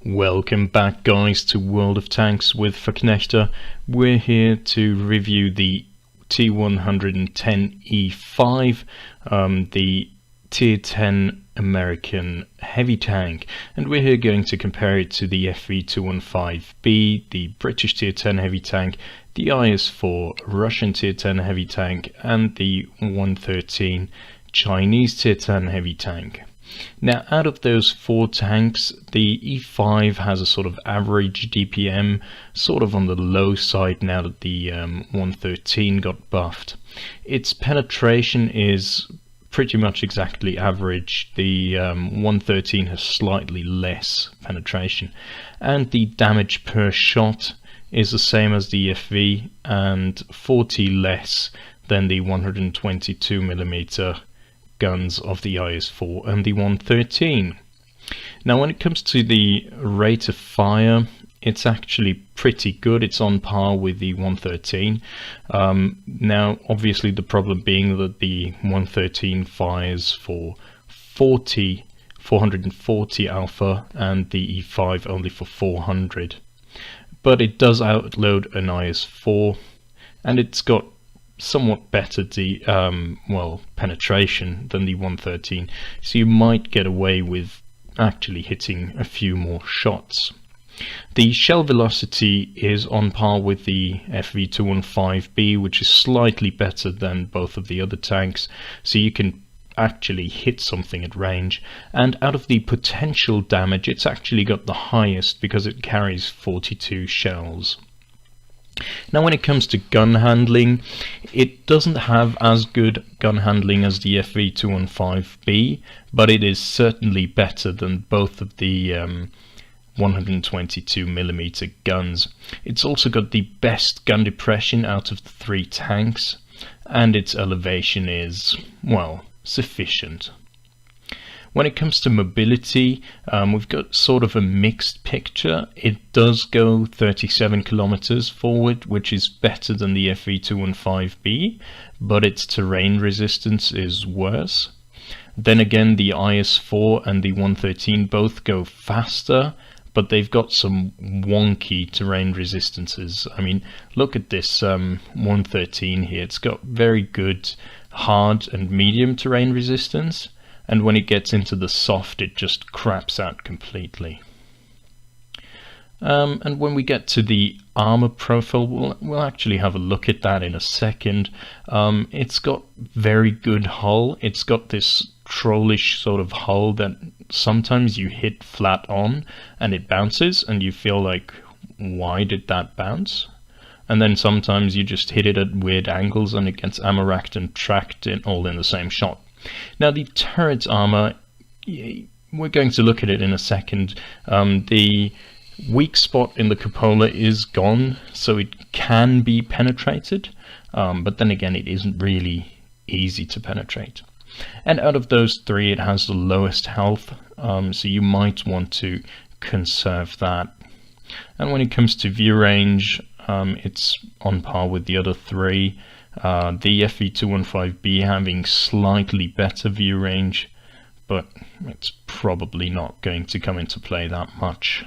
Welcome back, guys, to World of Tanks with Verknechter. We're here to review the T110E5, the Tier 10 American heavy tank, and we're here going to compare it to the FV215B, the British Tier 10 heavy tank, the IS-4 Russian Tier 10 heavy tank, and the 113 Chinese Tier 10 heavy tank. Now, out of those four tanks, the E5 has a sort of average DPM, sort of on the low side now that the 113 got buffed. Its penetration is pretty much exactly average. The 113 has slightly less penetration, and the damage per shot is the same as the FV and 40 less than the 122mm guns of the IS-4 and the 113. Now, when it comes to the rate of fire, it's actually pretty good. It's on par with the 113. Now, obviously, the problem being that the 113 fires for 440 alpha and the E5 only for 400. But it does outload an IS-4, and it's got somewhat better penetration than the 113, so you might get away with actually hitting a few more shots. The shell velocity is on par with the FV215B, which is slightly better than both of the other tanks, so you can actually hit something at range. And out of the potential damage, it's actually got the highest because it carries 42 shells. Now, when it comes to gun handling, it doesn't have as good gun handling as the FV215B, but it is certainly better than both of the 122mm guns. It's also got the best gun depression out of the three tanks, and its elevation is, well, sufficient. When it comes to mobility, we've got sort of a mixed picture. It does go 37 kilometers forward, which is better than the FV215B, but its terrain resistance is worse. Then again, the IS-4 and the 113 both go faster, but they've got some wonky terrain resistances. I mean, look at this 113 here. It's got very good hard and medium terrain resistance, and when it gets into the soft, it just craps out completely. And when we get to the armor profile, we'll actually have a look at that in a second. It's got very good hull. It's got this trollish sort of hull that sometimes you hit flat on and it bounces and you feel like, why did that bounce? And then sometimes you just hit it at weird angles and it gets ammo-racked and tracked all in the same shot. Now, the turret armor, we're going to look at it in a second. The weak spot in the cupola is gone, so it can be penetrated, but then again, it isn't really easy to penetrate. And out of those three, it has the lowest health, so you might want to conserve that. And when it comes to view range, it's on par with the other three. The FV215B having slightly better view range, but it's probably not going to come into play that much.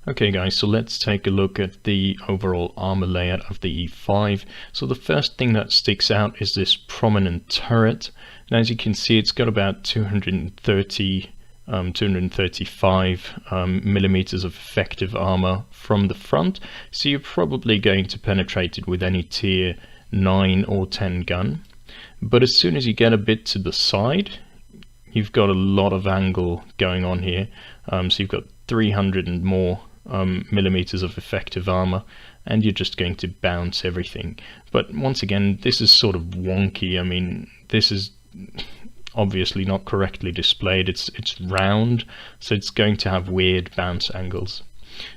Okay guys, so let's take a look at the overall armor layout of the E5. So the first thing that sticks out is this prominent turret. Now, as you can see, it's got about 235 millimeters of effective armor from the front, so you're probably going to penetrate it with any tier 9 or 10 gun. But as soon as you get a bit to the side, you've got a lot of angle going on here. So you've got 300 and more millimeters of effective armor, and you're just going to bounce everything. But once again, this is sort of wonky. I mean, this is obviously not correctly displayed. It's round, so it's going to have weird bounce angles.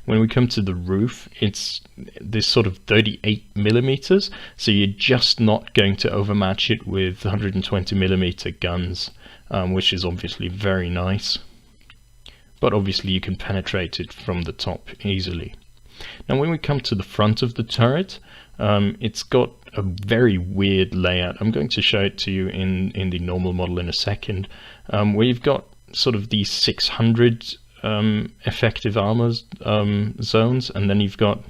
When we come to the roof, it's this sort of 38 millimeters, so you're just not going to overmatch it with 120mm guns, which is obviously very nice. But obviously you can penetrate it from the top easily. Now, when we come to the front of the turret, it's got a very weird layout. I'm going to show it to you in the normal model in a second, where you've got sort of these 600 effective armor zones, and then you've got,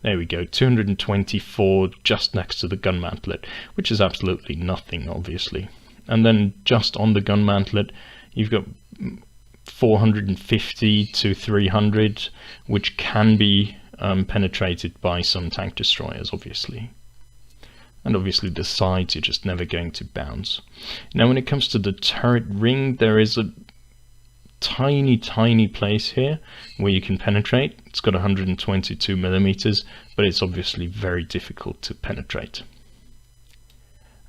there we go, 224 just next to the gun mantlet, which is absolutely nothing, obviously. And then just on the gun mantlet, you've got 450 to 300, which can be penetrated by some tank destroyers, obviously. And obviously the sides, you're just never going to bounce. Now when it comes to the turret ring, there is a tiny place here where you can penetrate. It's got 122 millimeters, but it's obviously very difficult to penetrate.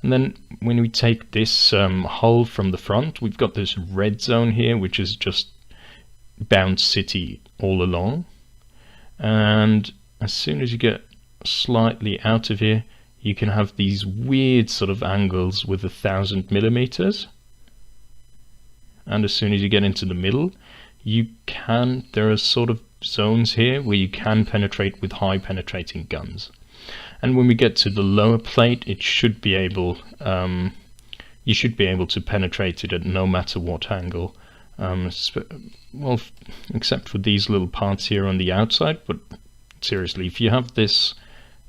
And then when we take this hull from the front, we've got this red zone here, which is just bounce city all along. And as soon as you get slightly out of here, you can have these weird sort of angles with 1000 millimeters. And as soon as you get into the middle, there are sort of zones here where you can penetrate with high penetrating guns. And when we get to the lower plate, it should be able, you should be able to penetrate it at no matter what angle. Well, except for these little parts here on the outside, but seriously, if you have this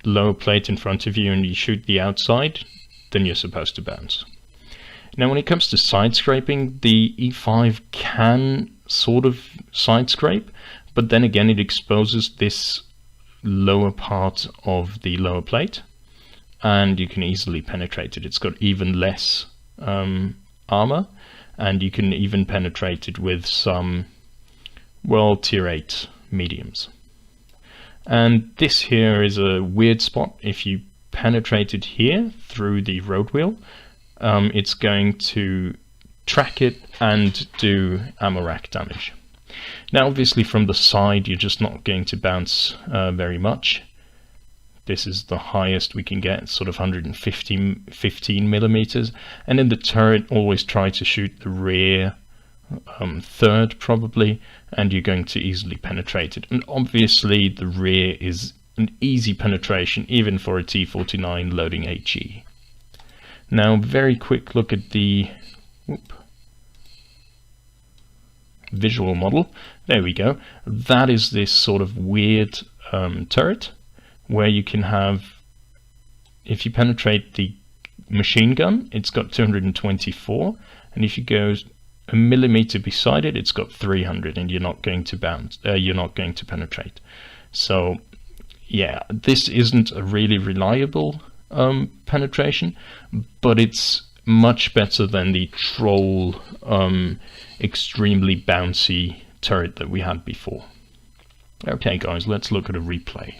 lower plate in front of you and you shoot the outside, then you're supposed to bounce. Now when it comes to side scraping, the E5 can sort of side scrape, but then again it exposes this lower part of the lower plate and you can easily penetrate it. It's got even less armor, and you can even penetrate it with some, well, tier 8 mediums. And this here is a weird spot. If you penetrate it here through the road wheel, it's going to track it and do ammo rack damage. Now obviously from the side you're just not going to bounce very much. This is the highest we can get, sort of 115 millimeters. And in the turret, always try to shoot the rear third probably, and you're going to easily penetrate it. And obviously the rear is an easy penetration even for a T49 loading HE. Now very quick look at the visual model. There we go. That is this sort of weird turret where you can have, if you penetrate the machine gun, it's got 224, and if you go a millimeter beside it, it's got 300, and you're not going to bounce, you're not going to penetrate. So yeah, this isn't a really reliable penetration, but it's much better than the troll extremely bouncy turret that we had before. Okay guys, let's look at a replay.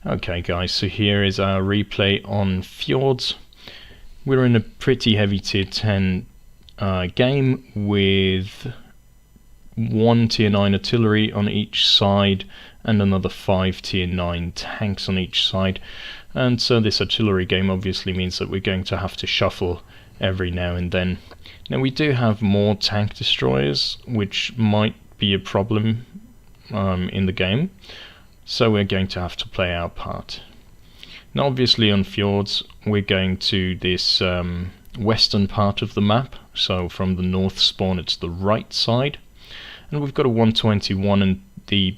Okay guys, so here is our replay on Fjords. We're in a pretty heavy tier 10 game with 1 tier 9 artillery on each side and another 5 tier 9 tanks on each side. And so this artillery game obviously means that we're going to have to shuffle every now and then. Now we do have more tank destroyers, which might be a problem in the game, so we're going to have to play our part. Now obviously on Fjords we're going to this western part of the map, so from the north spawn it's the right side, and we've got a 121 and the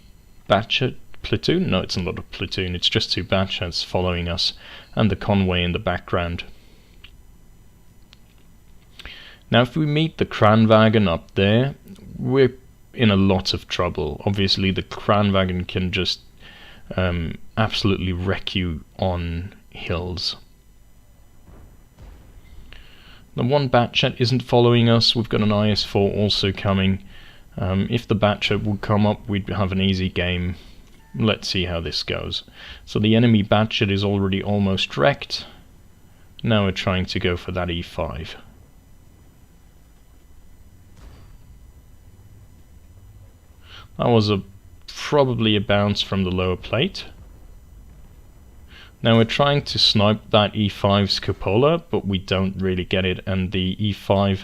Batchet platoon, no it's not a platoon, it's just 2 Batchets following us and the convoy in the background. Now if we meet the Kranwagen up there, we're in a lot of trouble. Obviously the Kranwagen can just absolutely wreck you on hills. The 1 Batchet isn't following us, we've got an IS-4 also coming. If the Batchet would come up, we'd have an easy game. Let's see how this goes. So the enemy Batchet is already almost wrecked. Now we're trying to go for that E5. That was probably a bounce from the lower plate. Now we're trying to snipe that E5's cupola, but we don't really get it, and the E5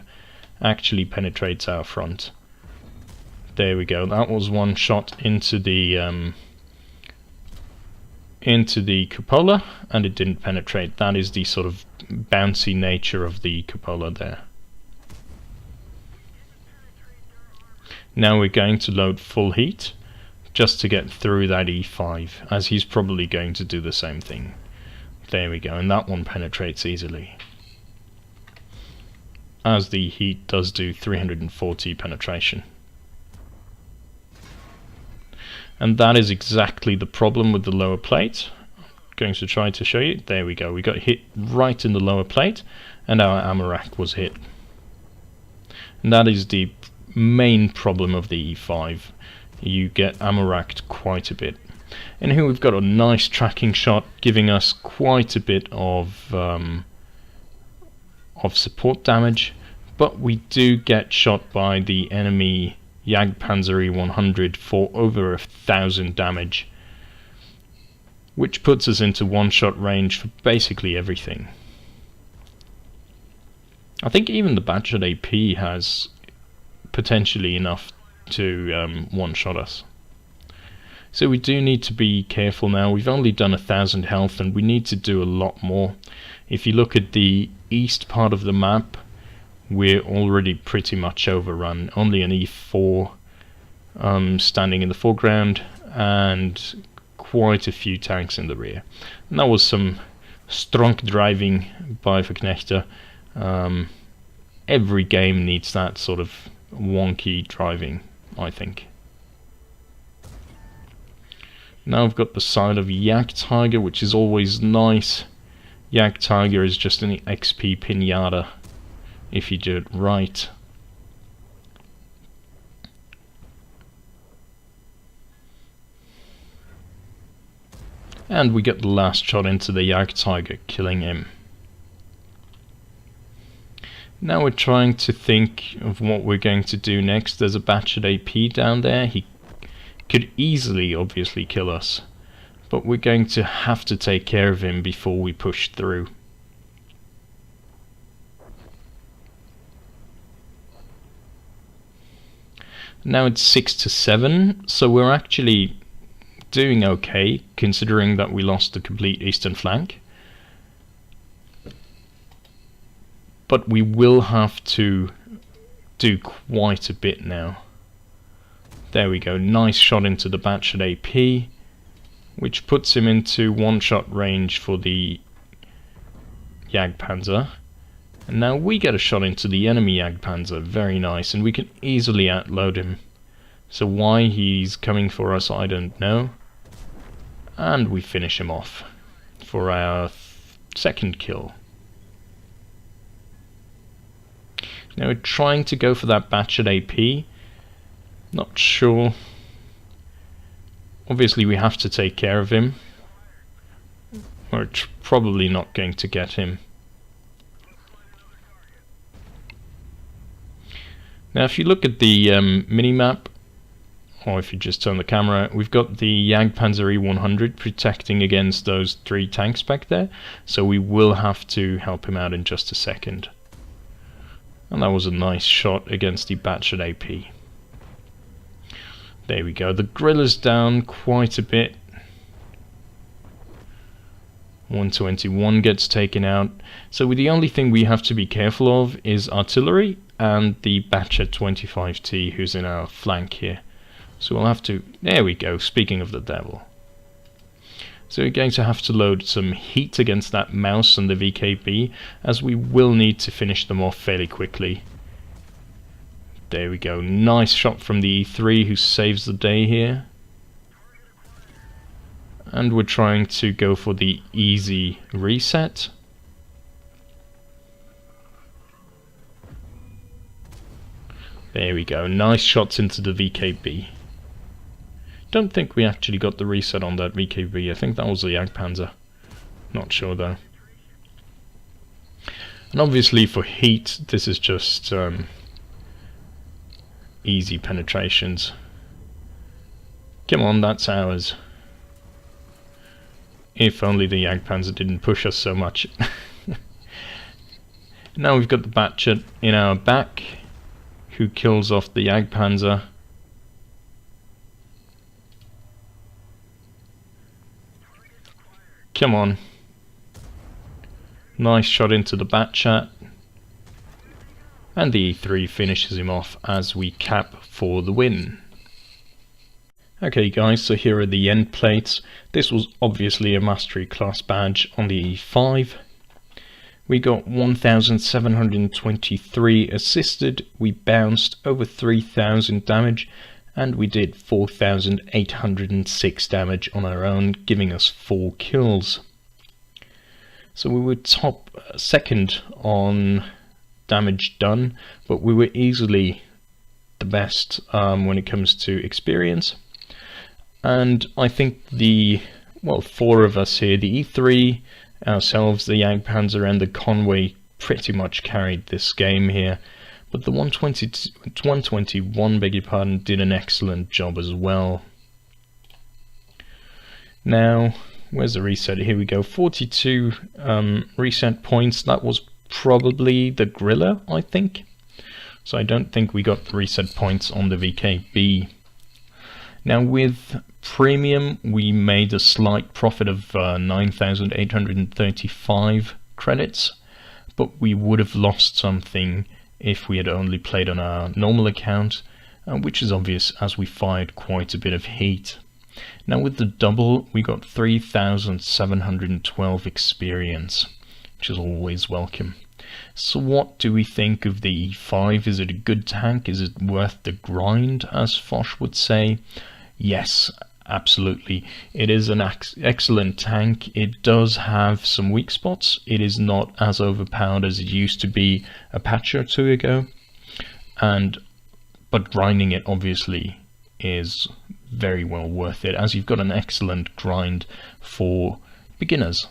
actually penetrates our front. There we go. That was one shot into the cupola, and it didn't penetrate. That is the sort of bouncy nature of the cupola there. Now we're going to load full heat just to get through that E5, as he's probably going to do the same thing. There we go, and that one penetrates easily, as the heat does do 340 penetration. And that is exactly the problem with the lower plate. I'm going to try to show you. There we go, we got hit right in the lower plate, and our ammo rack was hit. And that is the main problem of the E5. You get ammo racked quite a bit. And here we've got a nice tracking shot, giving us quite a bit of support damage, but we do get shot by the enemy Jagdpanzer E100 for over 1,000 damage, which puts us into one-shot range for basically everything. I think even the Batchet AP has potentially enough to one-shot us. So we do need to be careful now. We've only done 1,000 health and we need to do a lot more. If you look at the east part of the map, we're already pretty much overrun. Only an E4 standing in the foreground and quite a few tanks in the rear. And that was some strong driving by Verknechter. Every game needs that sort of wonky driving, I think. Now I've got the side of Jagdtiger, which is always nice. Jagdtiger is just an XP pinata if you do it right. And we get the last shot into the Jagdtiger, killing him. Now we're trying to think of what we're going to do next. There's a Batchet AP down there. He could easily, obviously, kill us, but we're going to have to take care of him before we push through. Now it's 6-7, so we're actually doing okay, considering that we lost the complete eastern flank. But we will have to do quite a bit now. There we go, nice shot into the Batchet AP, which puts him into one-shot range for the Jagdpanzer. And now we get a shot into the enemy Jagdpanzer, very nice, and we can easily outload him. So why he's coming for us, I don't know. And we finish him off for our second kill. Now we're trying to go for that Batchet AP. Not sure. Obviously we have to take care of him. We're probably not going to get him. Now if you look at the mini-map, or if you just turn the camera, we've got the Jagdpanzer E100 protecting against those 3 tanks back there, so we will have to help him out in just a second. And that was a nice shot against the Batchet AP. There we go, the Gorilla's down quite a bit. 121 gets taken out. So the only thing we have to be careful of is artillery and the Batchet 25T who's in our flank here. So we'll have to, there we go, speaking of the devil. So we're going to have to load some heat against that mouse and the VKB, as we will need to finish them off fairly quickly. There we go, nice shot from the E3 who saves the day here. And we're trying to go for the easy reset. There we go, nice shots into the VKB. Don't think we actually got the reset on that VKB, I think that was the Jagdpanzer. Not sure though. And obviously for heat, this is just easy penetrations. Come on, that's ours. If only the Jagdpanzer didn't push us so much. Now we've got the Batchet in our back, who kills off the Jagdpanzer. Come on. Nice shot into the Batchet. and the E3 finishes him off as we cap for the win. Okay guys, so here are the end plates. This was obviously a mastery class badge on the E5. We got 1723 assisted, we bounced over 3000 damage, and we did 4806 damage on our own, giving us 4 kills. So we were second on damage done, but we were easily the best when it comes to experience. And I think four of us here, the E3, ourselves, the Jagdpanzer and the Conway, pretty much carried this game here. But the 121, beg your pardon, did an excellent job as well. Now, where's the reset? Here we go, 42 reset points. That was probably the Grilla, I think. So I don't think we got the reset points on the VKB. Now with Premium, we made a slight profit of 9,835 credits, but we would have lost something if we had only played on our normal account, which is obvious as we fired quite a bit of heat. Now with the double, we got 3,712 experience, which is always welcome. So what do we think of the E5? Is it a good tank? Is it worth the grind, as Foch would say? Yes, absolutely. It is an excellent tank. It does have some weak spots. It is not as overpowered as it used to be a patch or two ago. But grinding it obviously is very well worth it, as you've got an excellent grind for beginners,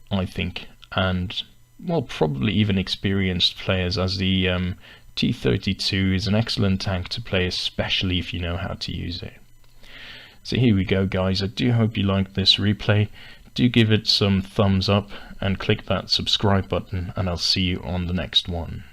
I think, and well, probably even experienced players, as the T32 is an excellent tank to play, especially if you know how to use it. So here we go guys, I do hope you liked this replay. Do give it some thumbs up and click that subscribe button, and I'll see you on the next one.